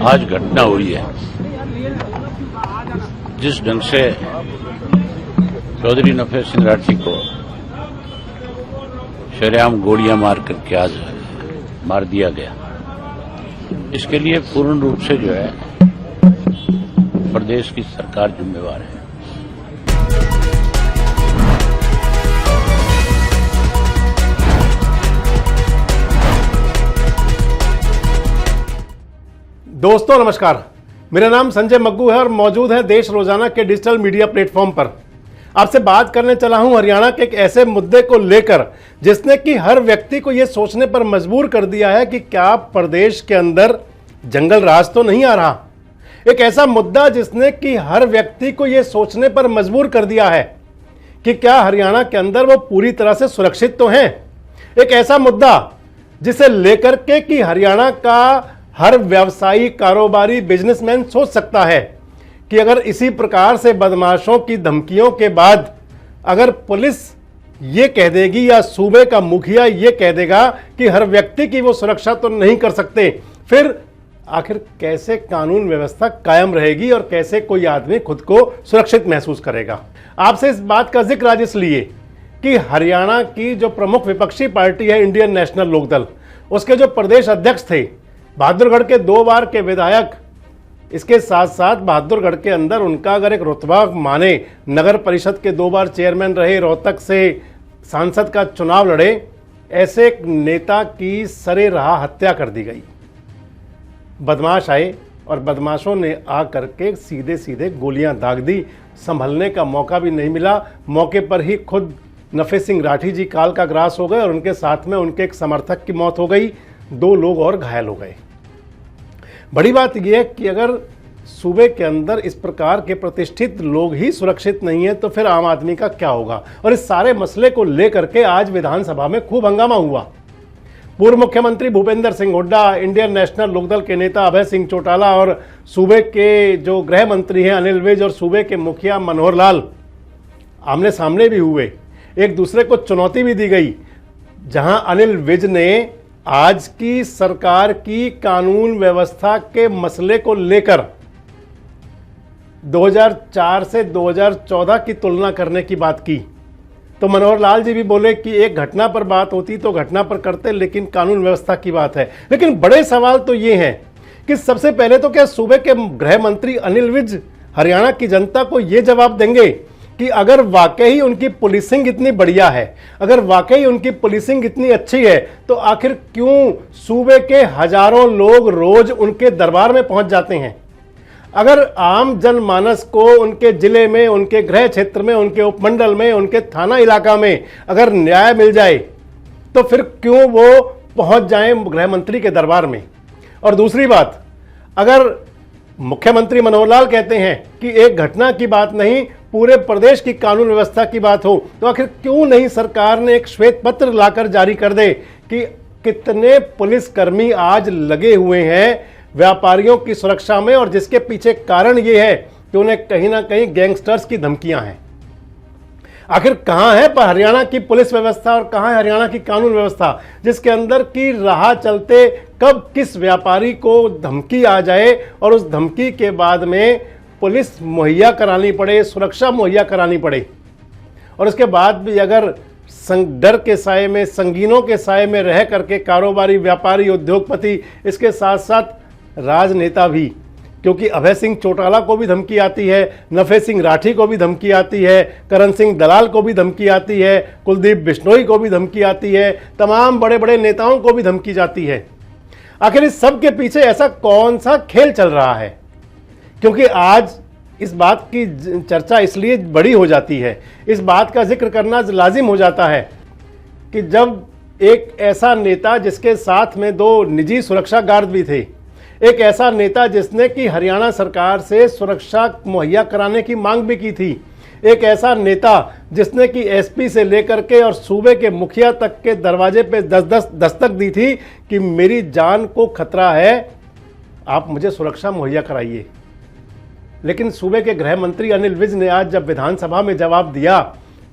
आज घटना हुई है, जिस ढंग से चौधरी नफे सिंह राठी को शरेआम गोलियां मार करके आज मार दिया गया, इसके लिए पूर्ण रूप से जो है प्रदेश की सरकार जिम्मेवार है। दोस्तों नमस्कार, मेरा नाम संजय मग्गू है और मौजूद है देश रोजाना के डिजिटल मीडिया प्लेटफॉर्म पर। आपसे बात करने चला हूं हरियाणा के एक ऐसे मुद्दे को लेकर जिसने कि हर व्यक्ति को यह सोचने पर मजबूर कर दिया है कि क्या प्रदेश के अंदर जंगल राज तो नहीं आ रहा। एक ऐसा मुद्दा जिसने कि हर व्यक्ति को यह सोचने पर मजबूर कर दिया है कि क्या हरियाणा के अंदर वो पूरी तरह से सुरक्षित तो हैं। एक ऐसा मुद्दा जिसे लेकर के कि हरियाणा का हर व्यवसायी, कारोबारी, बिजनेसमैन सोच सकता है कि अगर इसी प्रकार से बदमाशों की धमकियों के बाद अगर पुलिस ये कह देगी या सूबे का मुखिया ये कह देगा कि हर व्यक्ति की वो सुरक्षा तो नहीं कर सकते, फिर आखिर कैसे कानून व्यवस्था कायम रहेगी और कैसे कोई आदमी खुद को सुरक्षित महसूस करेगा। आपसे इस बात का जिक्र आज इसलिए कि हरियाणा की जो प्रमुख विपक्षी पार्टी है इंडियन नेशनल लोकदल, उसके जो प्रदेश अध्यक्ष थे, बहादुरगढ़ के 2 बार के विधायक, इसके साथ साथ बहादुरगढ़ के अंदर उनका अगर एक रुतबा माने, नगर परिषद के 2 बार चेयरमैन रहे, रोहतक से सांसद का चुनाव लड़े, ऐसे एक नेता की सरे राह हत्या कर दी गई। बदमाश आए और बदमाशों ने आ करके सीधे सीधे गोलियां दाग दी। संभलने का मौका भी नहीं मिला। मौके पर ही खुद नफे सिंह राठी जी काल का ग्रास हो गए और उनके साथ में उनके एक समर्थक की मौत हो गई, 2 लोग और घायल हो गए। बड़ी बात यह है कि अगर सूबे के अंदर इस प्रकार के प्रतिष्ठित लोग ही सुरक्षित नहीं है तो फिर आम आदमी का क्या होगा। और इस सारे मसले को लेकर के आज विधानसभा में खूब हंगामा हुआ। पूर्व मुख्यमंत्री भूपेंद्र सिंह हुड्डा, इंडियन नेशनल लोकदल के नेता अभय सिंह चौटाला और सूबे के जो गृह मंत्री हैं अनिल विज और सूबे के मुखिया मनोहर लाल आमने सामने भी हुए। एक दूसरे को चुनौती भी दी गई, जहां अनिल विज ने आज की सरकार की कानून व्यवस्था के मसले को लेकर 2004 से 2014 की तुलना करने की बात की, तो मनोहर लाल जी भी बोले कि एक घटना पर बात होती तो घटना पर करते, लेकिन कानून व्यवस्था की बात है। लेकिन बड़े सवाल तो ये हैं कि सबसे पहले तो क्या सूबे के गृह मंत्री अनिल विज हरियाणा की जनता को यह जवाब देंगे कि अगर वाकई उनकी पुलिसिंग इतनी बढ़िया है, अगर वाकई उनकी पुलिसिंग इतनी अच्छी है, तो आखिर क्यों सूबे के हजारों लोग रोज उनके दरबार में पहुंच जाते हैं। अगर आम जनमानस को उनके जिले में, उनके गृह क्षेत्र में, उनके उपमंडल में, उनके थाना इलाका में अगर न्याय मिल जाए तो फिर क्यों वो पहुंच जाएं गृह मंत्री के दरबार में। और दूसरी बात, अगर मुख्यमंत्री मनोहर लाल कहते हैं कि एक घटना की बात नहीं, पूरे प्रदेश की कानून व्यवस्था की बात हो, तो आखिर क्यों नहीं सरकार ने एक श्वेत पत्र लाकर जारी कर दे कि कितने पुलिसकर्मी आज लगे हुए हैं व्यापारियों की सुरक्षा में, और जिसके पीछे कारण यह है कि उन्हें कहीं ना कहीं गैंगस्टर्स की धमकियां हैं। आखिर कहां है पर हरियाणा की पुलिस व्यवस्था और कहां है हरियाणा की कानून व्यवस्था, जिसके अंदर की राह चलते कब किस व्यापारी को धमकी आ जाए और उस धमकी के बाद में पुलिस मुहैया करानी पड़े, सुरक्षा मुहैया करानी पड़े, और उसके बाद भी अगर डर के साए में, संगीनों के साए में रह करके कारोबारी, व्यापारी, उद्योगपति, इसके साथ साथ राजनेता भी, क्योंकि अभय सिंह चौटाला को भी धमकी आती है, नफे सिंह राठी को भी धमकी आती है, करण सिंह दलाल को भी धमकी आती है, कुलदीप बिश्नोई को भी धमकी आती है, तमाम बड़े बड़े नेताओं को भी धमकी जाती है। आखिर इस सब के पीछे ऐसा कौन सा खेल चल रहा है? क्योंकि आज इस बात की चर्चा इसलिए बड़ी हो जाती है, इस बात का जिक्र करना लाजिम हो जाता है कि जब एक ऐसा नेता जिसके साथ में 2 निजी सुरक्षा गार्ड भी थे, एक ऐसा नेता जिसने कि हरियाणा सरकार से सुरक्षा मुहैया कराने की मांग भी की थी, एक ऐसा नेता जिसने कि एसपी से लेकर के और सूबे के मुखिया तक के दरवाजे पे 10-10 दस्तक दी थी कि मेरी जान को खतरा है, आप मुझे सुरक्षा मुहैया कराइए। लेकिन सूबे के गृह मंत्री अनिल विज ने आज जब विधानसभा में जवाब दिया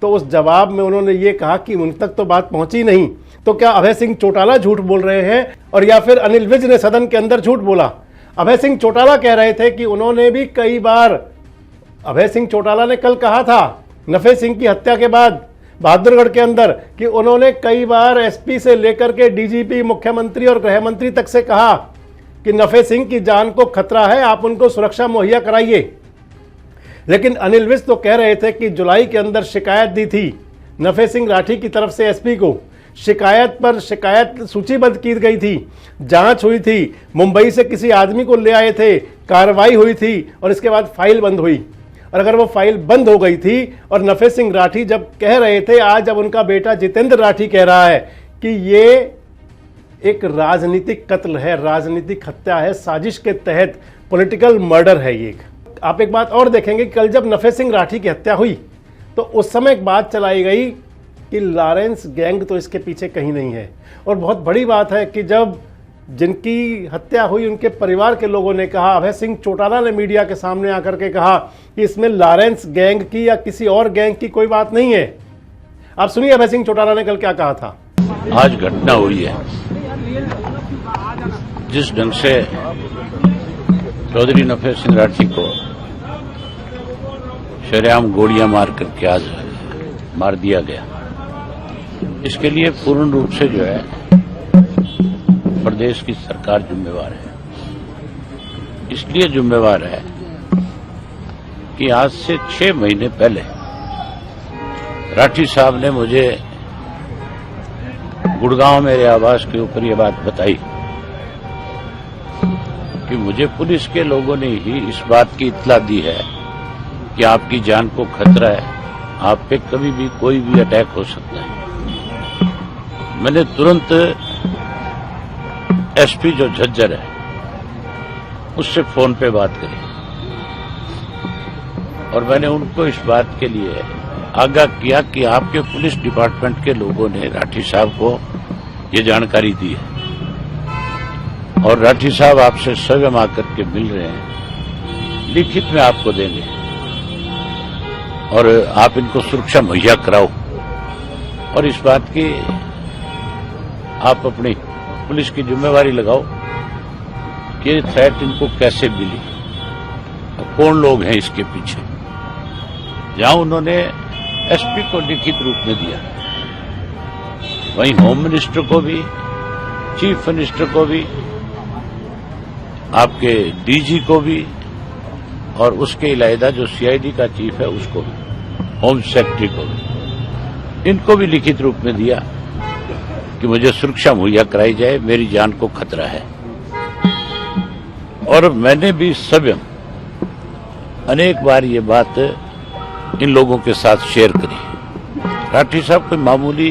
तो उस जवाब में उन्होंने ये कहा कि उन तक तो बात पहुंची नहीं। तो क्या अभय सिंह चौटाला झूठ बोल रहे हैं और या फिर अनिल विज ने सदन के अंदर झूठ बोला? अभय सिंह चौटाला कह रहे थे कि उन्होंने भी कई बार, अभय सिंह चौटाला ने कल कहा था नफे सिंह की हत्या के बाद बहादुरगढ़ के अंदर कि उन्होंने कई बार एसपी से लेकर के डीजीपी, मुख्यमंत्री और गृह मंत्री तक से कहा कि नफे सिंह की जान को खतरा है, आप उनको सुरक्षा मुहैया कराइए। लेकिन अनिल विज तो कह रहे थे कि जुलाई के अंदर शिकायत दी थी नफे सिंह राठी की तरफ से एसपी को, शिकायत पर शिकायत सूचीबद्ध की गई थी, जांच हुई थी, मुंबई से किसी आदमी को ले आए थे, कार्रवाई हुई थी और इसके बाद फाइल बंद हुई। और अगर वो फाइल बंद हो गई थी और नफे सिंह राठी जब कह रहे थे, आज जब उनका बेटा जितेंद्र राठी कह रहा है कि ये एक राजनीतिक कत्ल है, राजनीतिक हत्या है, साजिश के तहत पॉलिटिकल मर्डर है ये। आप एक बात और देखेंगे, कल जब नफे सिंह राठी की हत्या हुई तो उस समय एक बात चलाई गई कि लॉरेंस गैंग तो इसके पीछे कहीं नहीं है। और बहुत बड़ी बात है कि जब जिनकी हत्या हुई उनके परिवार के लोगों ने कहा, अभय सिंह चौटाला ने मीडिया के सामने आकर के कहा कि इसमें लॉरेंस गैंग की या किसी और गैंग की कोई बात नहीं है। आप सुनिए अभय सिंह चौटाला ने कल क्या कहा था। आज घटना हुई है, जिस ढंग से चौधरी नफे सिंह राठी को शरेआम गोलियां मार करके आज मार दिया गया, इसके लिए पूर्ण रूप से जो है प्रदेश की सरकार जिम्मेवार है। इसलिए जिम्मेवार है कि आज से 6 महीने पहले राठी साहब ने मुझे गुड़गांव मेरे आवास के ऊपर ये बात बताई कि मुझे पुलिस के लोगों ने ही इस बात की इत्तला दी है कि आपकी जान को खतरा है, आप पे कभी भी कोई भी अटैक हो सकता है। मैंने तुरंत एसपी जो झज्जर है उससे फोन पे बात करी और मैंने उनको इस बात के लिए आगाह किया कि आपके पुलिस डिपार्टमेंट के लोगों ने राठी साहब को ये जानकारी दी है और राठी साहब आपसे स्वयं आकर के मिल रहे हैं, लिखित में आपको देंगे और आप इनको सुरक्षा मुहैया कराओ। और इस बात की आप अपनी पुलिस की जिम्मेवारी लगाओ कि ये थ्रेट इनको कैसे मिली और कौन लोग हैं इसके पीछे। जहां उन्होंने एसपी को लिखित रूप में दिया, वहीं होम मिनिस्टर को भी, चीफ मिनिस्टर को भी, आपके डीजी को भी और उसके इलावा जो सीआईडी का चीफ है उसको भी, होम सेक्रेटरी को भी, इनको भी लिखित रूप में दिया कि मुझे सुरक्षा मुहैया कराई जाए, मेरी जान को खतरा है। और मैंने भी स्वयं अनेक बार ये बात इन लोगों के साथ शेयर करी। राठी साहब कोई मामूली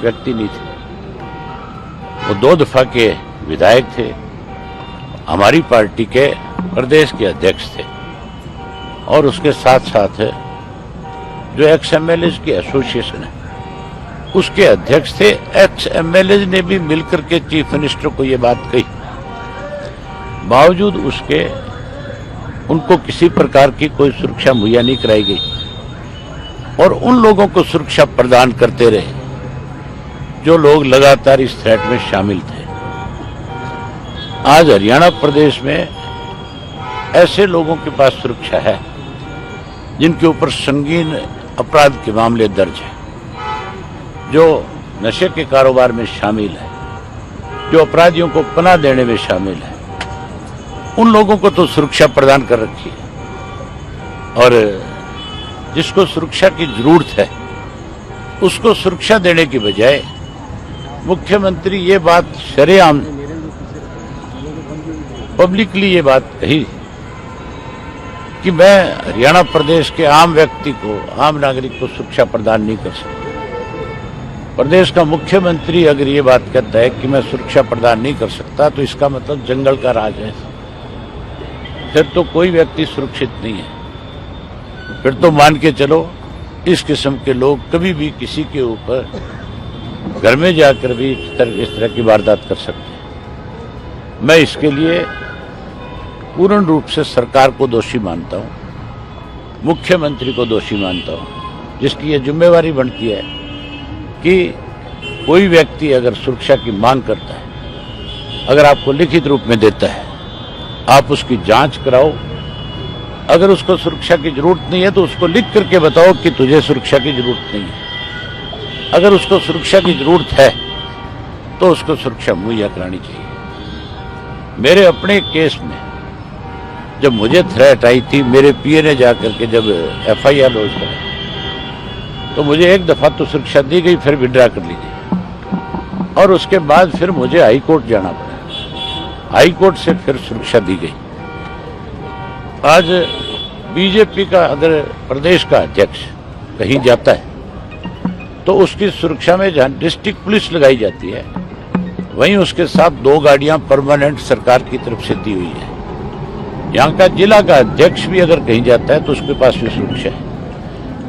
व्यक्ति नहीं थे, वो 2 दफा के विधायक थे, हमारी पार्टी के प्रदेश के अध्यक्ष थे और उसके साथ साथ जो एक्स एमएलए की एसोसिएशन है उसके अध्यक्ष थे। एक्स एमएलए ने भी मिलकर के चीफ मिनिस्टर को ये बात कही, बावजूद उसके उनको किसी प्रकार की कोई सुरक्षा मुहैया नहीं कराई गई और उन लोगों को सुरक्षा प्रदान करते रहे जो लोग लगातार इस थ्रेट में शामिल थे। आज हरियाणा प्रदेश में ऐसे लोगों के पास सुरक्षा है जिनके ऊपर संगीन अपराध के मामले दर्ज हैं, जो नशे के कारोबार में शामिल है, जो अपराधियों को पनाह देने में शामिल है, उन लोगों को तो सुरक्षा प्रदान कर रखी है और जिसको सुरक्षा की जरूरत है उसको सुरक्षा देने की बजाय मुख्यमंत्री ये बात शरेआम पब्लिकली ये बात कही कि मैं हरियाणा प्रदेश के आम व्यक्ति को, आम नागरिक को सुरक्षा प्रदान नहीं कर सकता। प्रदेश का मुख्यमंत्री अगर ये बात कहता है कि मैं सुरक्षा प्रदान नहीं कर सकता तो इसका मतलब जंगल का राज है, फिर तो कोई व्यक्ति सुरक्षित नहीं है। फिर तो मान के चलो इस किस्म के लोग कभी भी किसी के ऊपर घर में जाकर भी इस तरह की वारदात कर सकते हैं। मैं इसके लिए पूर्ण रूप से सरकार को दोषी मानता हूं, मुख्यमंत्री को दोषी मानता हूं, जिसकी ये जिम्मेवारी बनती है कि कोई व्यक्ति अगर सुरक्षा की मांग करता है, अगर आपको लिखित रूप में देता है आप उसकी जांच कराओ। अगर उसको सुरक्षा की जरूरत नहीं है तो उसको लिख करके बताओ कि तुझे सुरक्षा की जरूरत नहीं है। अगर उसको सुरक्षा की जरूरत है तो उसको सुरक्षा मुहैया करानी चाहिए। मेरे अपने केस में जब मुझे थ्रेट आई थी, मेरे पीए ने जाकर के जब FIR लॉन्च करा तो मुझे एक दफा तो सुरक्षा दी गई, फिर विड्रा कर ली गई और उसके बाद फिर मुझे हाई कोर्ट जाना पड़ा। हाई कोर्ट से फिर सुरक्षा दी गई। आज बीजेपी का अगर प्रदेश का अध्यक्ष कहीं जाता है तो उसकी सुरक्षा में जहां डिस्ट्रिक्ट पुलिस लगाई जाती है, वहीं उसके साथ 2 गाड़ियां परमानेंट सरकार की तरफ से दी हुई है। यहाँ का जिला का अध्यक्ष भी अगर कहीं जाता है तो उसके पास भी सुरक्षा है।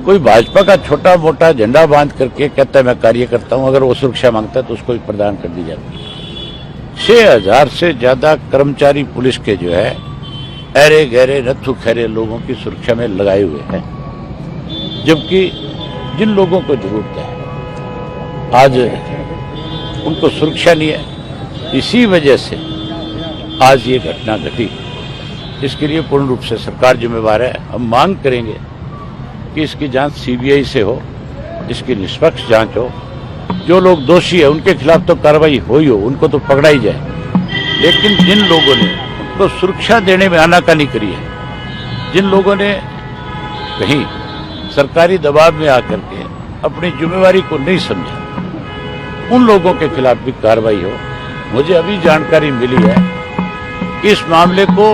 कोई भाजपा का छोटा मोटा झंडा बांध करके कहता है मैं कार्य करता हूं, अगर वो सुरक्षा मांगता है तो उसको भी प्रदान कर दी जाती है। 6000 से ज्यादा कर्मचारी पुलिस के जो है अरे गहरे नथु खैरे लोगों की सुरक्षा में लगाए हुए हैं, जबकि जिन लोगों को जरूरत है आज उनको सुरक्षा नहीं है। इसी वजह से आज ये घटना घटी। इसके लिए पूर्ण रूप से सरकार जिम्मेवार है। हम मांग करेंगे कि इसकी जांच CBI से हो, इसकी निष्पक्ष जांच हो। जो लोग दोषी है उनके खिलाफ तो कार्रवाई हो ही हो, उनको तो पकड़ा ही जाए। लेकिन जिन लोगों ने उनको सुरक्षा देने में आनाकानी करी है, जिन लोगों ने कहीं सरकारी दबाव में आकर के अपनी जिम्मेवारी को नहीं समझा, उन लोगों के खिलाफ भी कार्रवाई हो। मुझे अभी जानकारी मिली है कि इस मामले को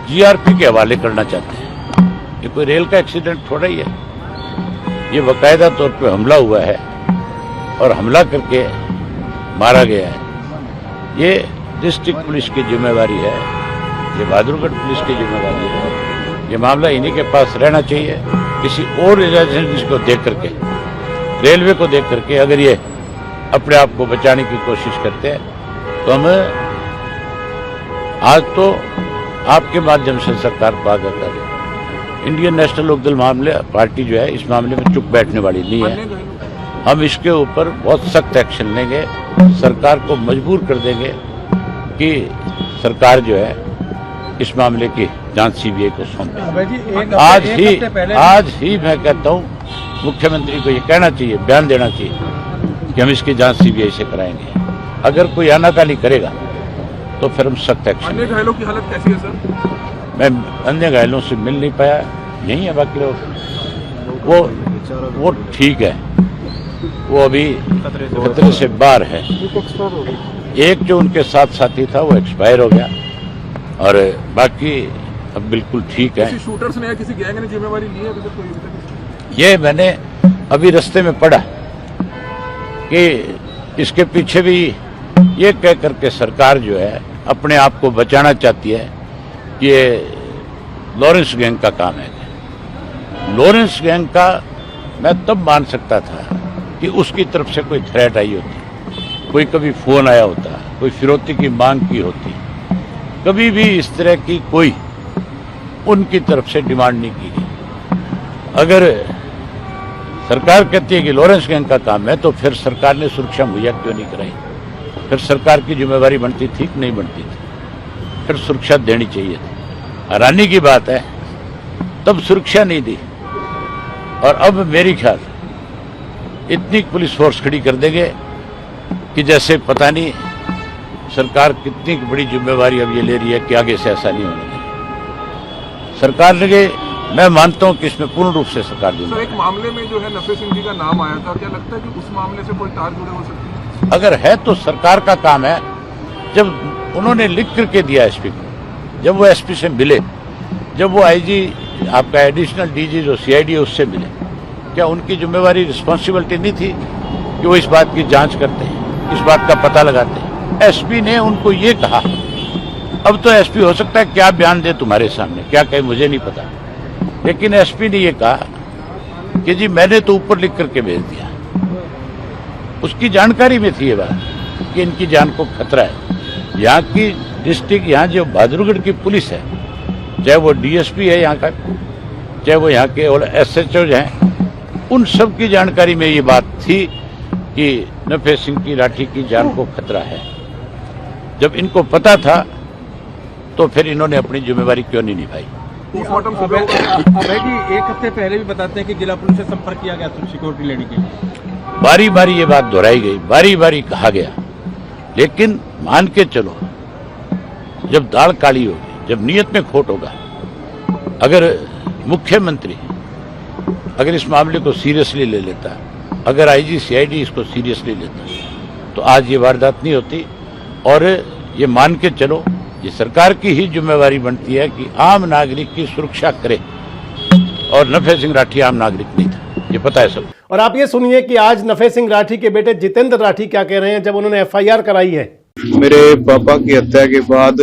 GRP के हवाले करना चाहते हैं। ये कोई रेल का एक्सीडेंट थोड़ा ही है, ये बाकायदा तौर पे हमला हुआ है और हमला करके मारा गया है। ये डिस्ट्रिक्ट पुलिस की जिम्मेवारी है, ये बहादुरगढ़ पुलिस की जिम्मेवारी है। ये मामला इन्हीं के पास रहना चाहिए। किसी और एजेंसी को देख करके, रेलवे को देख करके अगर ये अपने आप को बचाने की कोशिश करते हैं तो हम आज तो आपके माध्यम से सरकार को आगाह करें। इंडियन नेशनल लोकदल मामले पार्टी जो है इस मामले में चुप बैठने वाली नहीं है। हम इसके ऊपर बहुत सख्त एक्शन लेंगे, सरकार को मजबूर कर देंगे कि सरकार जो है इस मामले की जांच CBI को सौंपे। आज ही मैं कहता हूँ मुख्यमंत्री को ये कहना चाहिए, बयान देना चाहिए कि हम इसकी जांच CBI से कराएंगे। अगर कोई आनाकानी करेगा तो फिर हम सख्त एक्शन। अन्य घायलों की हालत कैसी है सर? मैं अन्य घायलों से मिल नहीं पाया, यही है बाकी लोग। वो ठीक है, वो अभी खतरे से बाहर है। एक जो उनके साथ साथी था वो एक्सपायर हो गया और बाकी अब बिल्कुल ठीक है। किसी शूटर्स ने या किसी गैंग ने जिम्मेवारी ली है अभी तक कोई? ये मैंने अभी रास्ते में पढ़ा कि इसके पीछे भी ये कह करके सरकार जो है अपने आप को बचाना चाहती है कि ये लॉरेंस गैंग का काम है। लॉरेंस गैंग का मैं तब मान सकता था कि उसकी तरफ से कोई थ्रेट आई होती, कोई कभी फोन आया होता, कोई फिरौती की मांग की होती। कभी भी इस तरह की कोई उनकी तरफ से डिमांड नहीं की गई। अगर सरकार कहती है कि लॉरेंस गैंग का काम है तो फिर सरकार ने सुरक्षा मुहैया क्यों नहीं कराई? फिर सरकार की जिम्मेवारी बनती थी कि नहीं बनती थी? फिर सुरक्षा देनी चाहिए थी। हैरानी की बात है तब सुरक्षा नहीं दी और अब मेरी ख्याल इतनी पुलिस फोर्स खड़ी कर देंगे कि जैसे पता नहीं सरकार कितनी बड़ी जिम्मेवारी अब ये ले रही है कि आगे से ऐसा नहीं होना चाहिए। सरकार लगे, मैं मानता हूं कि इसमें पूर्ण रूप से सरकार सर, जिम्मेदार एक मामले में जो है नफे सिंह जी का नाम आया था, क्या लगता है कि उस मामले से कोई तार जुड़े हो सकती है? अगर है तो सरकार का काम है। जब उन्होंने लिख करके दिया SP को, जब वो SP से मिले, जब वो IG आपका एडिशनल DG जो CID है उससे मिले, क्या उनकी जिम्मेवारी रिस्पॉन्सिबिलिटी नहीं थी कि वो इस बात की जांच करते हैं, इस बात का पता लगाते हैं? SP ने उनको ये कहा। अब तो SP हो सकता है क्या बयान दे तुम्हारे सामने, क्या कहे मुझे नहीं पता, लेकिन SP ने ये कहा कि जी मैंने तो ऊपर लिख करके भेज दिया। उसकी जानकारी में थी ये बात कि इनकी जान को खतरा है। यहाँ की डिस्ट्रिक्ट, यहाँ जो बहादुरगढ़ की पुलिस है, चाहे वो DSP है यहाँ का, चाहे वो यहाँ के SHO हैं, उन सब की जानकारी में ये बात थी कि नफे सिंह की लाठी की जान को खतरा है। जब इनको पता था तो फिर इन्होंने अपनी जिम्मेवारी क्यों नहीं निभाई। पोस्टमार्टम अब सुबह है कि एक हफ्ते पहले भी बताते हैं कि जिला पुलिस से संपर्क किया गया था सिक्योरिटी लेने के लिए। बारी बारी ये बात दोहराई गई, बारी बारी कहा गया, लेकिन मान के चलो जब दाल काली होगी, जब नीयत में खोट होगा, अगर मुख्यमंत्री अगर इस मामले को सीरियसली ले लेता, अगर आईजी सीआईडी इसको सीरियसली लेता, तो आज ये वारदात नहीं होती। और ये मान के चलो, ये सरकार की ही जिम्मेवारी बनती है कि आम नागरिक की सुरक्षा करे, और नफे सिंह राठी आम नागरिक नहीं था, ये पता है सब। और आप ये सुनिए कि आज नफे सिंह राठी के बेटे जितेंद्र राठी क्या कह रहे हैं जब उन्होंने एफआईआर कराई है। मेरे पापा की हत्या के बाद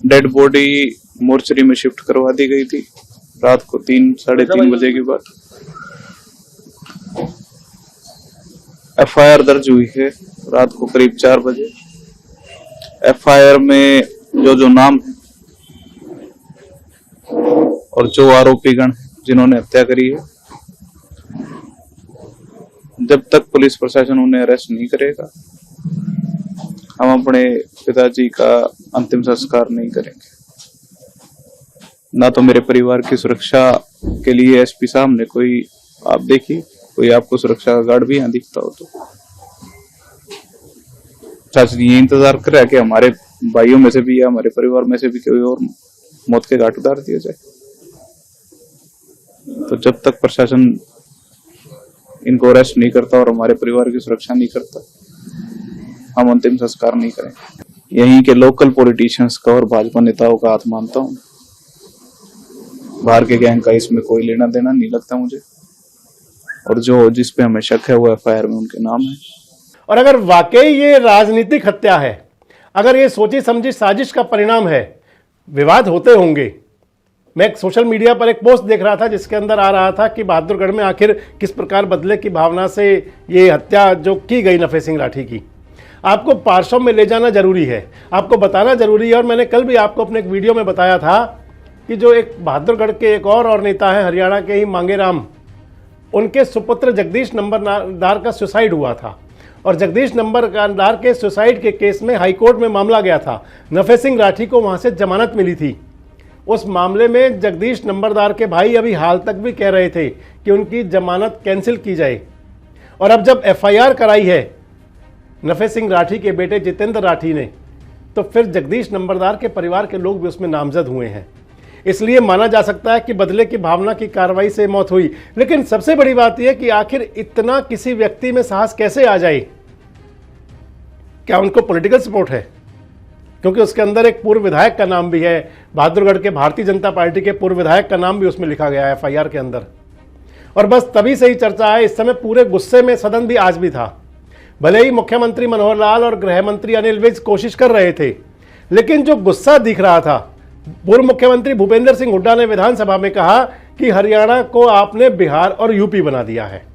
डेड बॉडी मोर्चरी में शिफ्ट करवा दी गई थी रात को 3-3:30 बजे के बाद। एफआईआर दर्ज हुई है रात को करीब 4 बजे। एफआईआर में जो नाम है और जो आरोपीगण जिन्होंने हत्या करी है, जब तक पुलिस प्रशासन उन्हें अरेस्ट नहीं करेगा, हम अपने पिताजी का अंतिम संस्कार नहीं करेंगे। ना तो मेरे परिवार की सुरक्षा के लिए एसपी साहब ने कोई, आप देखिए कोई आपको सुरक्षा का गार्ड भी यहाँ दिखता हो तो शायद ये इंतजार कर रहा है कि हमारे भाइयों में से भी या हमारे परिवार में से भी कोई और मौत के घाट उतार दिया जाए। तो जब तक प्रशासन इनको अरेस्ट नहीं करता और हमारे परिवार की सुरक्षा नहीं करता, हम अंतिम संस्कार नहीं करेंगे। यहीं के लोकल पॉलिटिशियंस का और भाजपा नेताओं का हाथ मानता हूँ, बाहर के गैंग का इसमें कोई लेना देना नहीं लगता मुझे। और जो जिस पे हमें शक है वो एफआईआर में उनके नाम है। और अगर वाकई ये राजनीतिक हत्या है, अगर ये सोची समझी साजिश का परिणाम है, विवाद होते होंगे। मैं एक सोशल मीडिया पर एक पोस्ट देख रहा था जिसके अंदर आ रहा था कि बहादुरगढ़ में आखिर किस प्रकार बदले की भावना से ये हत्या जो की गई नफे सिंह राठी की। आपको पार्श्व में ले जाना जरूरी है, आपको बताना जरूरी है। और मैंने कल भी आपको अपने एक वीडियो में बताया था कि जो एक बहादुरगढ़ के एक और नेता है, हरियाणा के ही मांगेराम, उनके सुपुत्र जगदीश नंबरदार का सुसाइड हुआ था। और जगदीश नंबरदार के सुसाइड के केस में हाईकोर्ट में मामला गया था। नफे सिंह राठी को वहां से जमानत मिली थी। उस मामले में जगदीश नंबरदार के भाई अभी हाल तक भी कह रहे थे कि उनकी जमानत कैंसिल की जाए। और अब जब एफआईआर कराई है नफे सिंह राठी के बेटे जितेंद्र राठी ने, तो फिर जगदीश नंबरदार के परिवार के लोग भी उसमें नामजद हुए हैं। इसलिए माना जा सकता है कि बदले की भावना की कार्रवाई से मौत हुई। लेकिन सबसे बड़ी बात यह कि आखिर इतना किसी व्यक्ति में साहस कैसे आ जाए? क्या उनको पॉलिटिकल सपोर्ट है? क्योंकि उसके अंदर एक पूर्व विधायक का नाम भी है, बहादुरगढ़ के भारतीय जनता पार्टी के पूर्व विधायक का नाम भी उसमें लिखा गया है एफआईआर के अंदर। और बस तभी से ही चर्चा है। इस समय पूरे गुस्से में सदन भी आज भी था। भले ही मुख्यमंत्री मनोहर लाल और गृह मंत्री अनिल विज कोशिश कर रहे थे, लेकिन जो गुस्सा दिख रहा था, पूर्व मुख्यमंत्री भूपेंद्र सिंह हुड्डा ने विधानसभा में कहा कि हरियाणा को आपने बिहार और यूपी बना दिया है।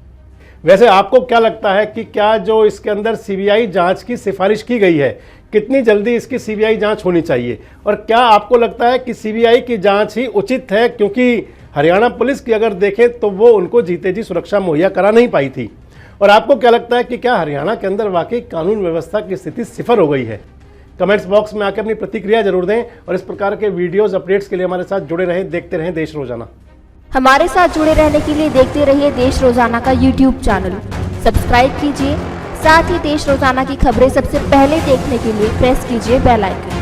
वैसे आपको क्या लगता है कि क्या जो इसके अंदर सीबीआई जांच की सिफारिश की गई है, कितनी जल्दी इसकी सीबीआई जांच होनी चाहिए? और क्या आपको लगता है कि सीबीआई की जांच ही उचित है? क्योंकि हरियाणा पुलिस की अगर देखें तो वो उनको जीते जी सुरक्षा मुहैया करा नहीं पाई थी। और आपको क्या लगता है कि क्या हरियाणा के अंदर वाकई कानून व्यवस्था की स्थिति सिफर हो गई है? कमेंट्स बॉक्स में आकर अपनी प्रतिक्रिया जरूर दें और इस प्रकार के वीडियोस अपडेट्स के लिए हमारे साथ जुड़े रहें, देखते रहें देश रोजाना। हमारे साथ जुड़े रहने के लिए देखते रहिए देश रोजाना का यूट्यूब चैनल सब्सक्राइब कीजिए। साथ ही देश रोजाना की खबरें सबसे पहले देखने के लिए प्रेस कीजिए बेल आइकन।